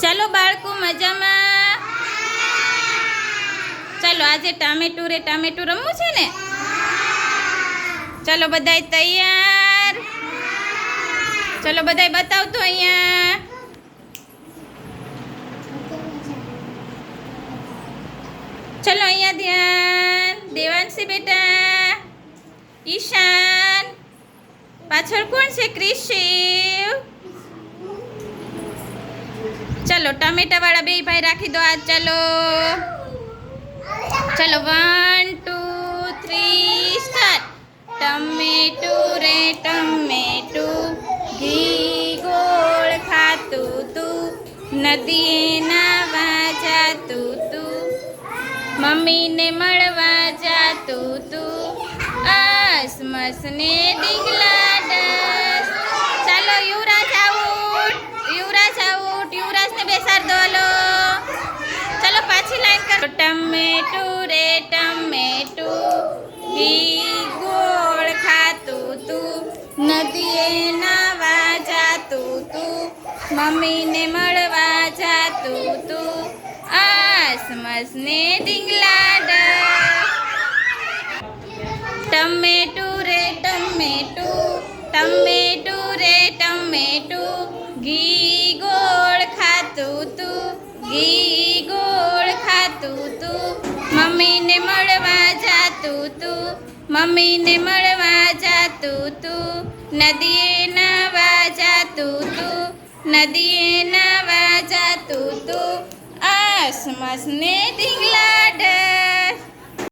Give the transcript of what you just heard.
ચાલો બાળકો મજામાં. ચાલો આજે ટામેટું રમવું છે ને. ચાલો બધાય તૈયાર. ચાલો બધાય બતાવતો અહીંયા. ચલો અહીંયા ધ્યાન. દેવાંશી બેટા, ઈશાન, પાછળ કોણ છે? ક્રિશિવ. ચલો ટમેટા વાળા બે ભાઈ રાખી દો હાથ. ચલો 1 2 3 સ્ટાર્ટ. ટમેટું રે ટમેટું, ઘી ગોળ ખાતું તું, નદીએ નાવા જાતું તું, મમ્મીને મળવા જાતું તું, આસમસ ને ડીંગલા ડસ. ચાલો યુવરાજ આઉટ. યુવરાજને બેસાડ દો. હાલો ચાલો પાછી લાઈન કરો. ટમેટું રે ટમેટું, ઘી ગોળ ખાતું તું, નદીએ નાવા જાતું તું, મમ્મીને મળવા જાતું તું, આસમસ ને ડીંગલા ડસ. ટમેટું રે ટમેટું, ટમેટું રે ટમેટું, ઘી ગોળ ખાતું તું, ઘી ગોળ ખાતું તું, મમ્મીને મળવા જાતું તું, મમ્મીને મળવા જાતું તું, નદીએ નાવા જાતું તું, નદીએ નાવા જાતું તું, આસમસ ને ડીંગલા ડસ.